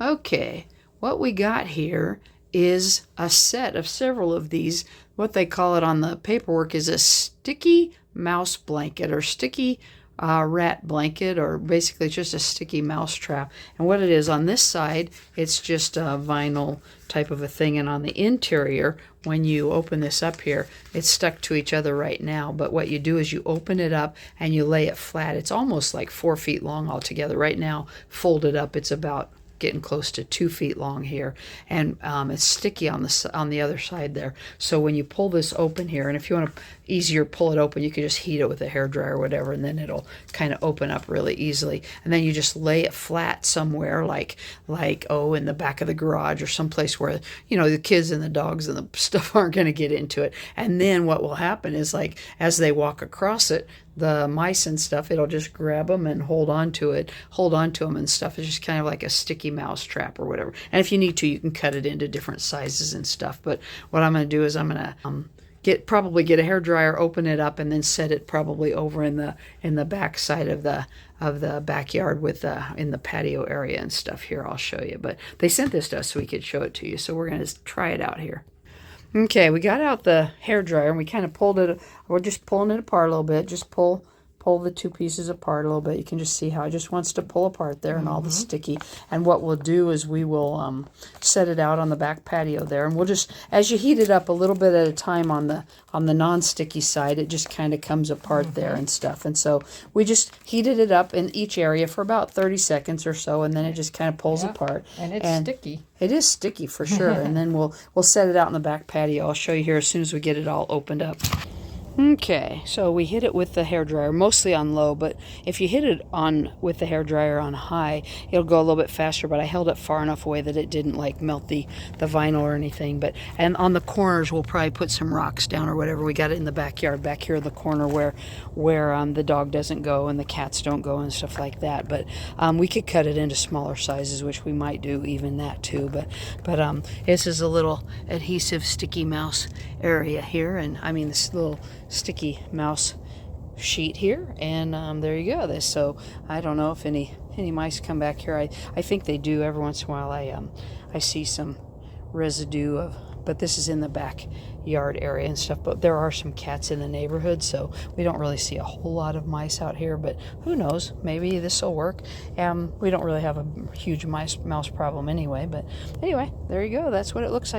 Okay, what we got here is a set of several of these. What they call it on the paperwork is a sticky mouse blanket or sticky rat blanket, or basically it's just a sticky mouse trap. And what it is on this side, it's just a vinyl type of a thing, and on the interior, when you open this up here, it's stuck to each other right now, but what you do is you open it up and you lay it flat. It's almost like 4 feet long altogether. Right now, folded up, it's about getting close to 2 feet long here, and it's sticky on the other side there. So when you pull this open here, and if you want to easier pull it open, you can just heat it with a hairdryer or whatever, and then it'll kind of open up really easily. And then you just lay it flat somewhere, like in the back of the garage or someplace where the kids and the dogs and the stuff aren't going to get into it. And then what will happen is, like, as they walk across it, the mice and stuff, it'll just grab them and hold on to them and stuff. It's just kind of like a sticky mouse trap or whatever. And if you need to, you can cut it into different sizes and stuff. But what I'm going to do is I'm going to probably get a hairdryer, open it up, and then set it probably over in the back side of the backyard in the patio area and stuff. Here, I'll show you. But they sent this to us so we could show it to you. So we're going to try it out here. Okay, we got out the hairdryer and we kind of pulled it. We're just pulling it apart a little bit. Just pull the two pieces apart a little bit. You can just see how it just wants to pull apart there, and all the sticky. And what we'll do is we will set it out on the back patio there, and we'll just, as you heat it up a little bit at a time on the non-sticky side, it just kind of comes apart there and stuff. And so we just heated it up in each area for about 30 seconds or so, and then it just kind of pulls apart. And it's sticky. It is sticky for sure. And then we'll set it out in the back patio. I'll show you here as soon as we get it all opened up. Okay, so we hit it with the hairdryer, mostly on low, but if you hit it with the hairdryer on high, it'll go a little bit faster, but I held it far enough away that it didn't like melt the vinyl or anything. And on the corners, we'll probably put some rocks down or whatever. We got it in the backyard, back here in the corner where the dog doesn't go and the cats don't go and stuff like that. But we could cut it into smaller sizes, which we might do even that too. But this is a little adhesive sticky mouse area here, and I mean this little sticky mouse sheet here, and there you go. So I don't know if any mice come back here. I think they do every once in a while. I see some residue but this is in the backyard area and stuff. But there are some cats in the neighborhood, so we don't really see a whole lot of mice out here. But who knows? Maybe this will work. We don't really have a huge mouse problem anyway. But anyway, there you go. That's what it looks like.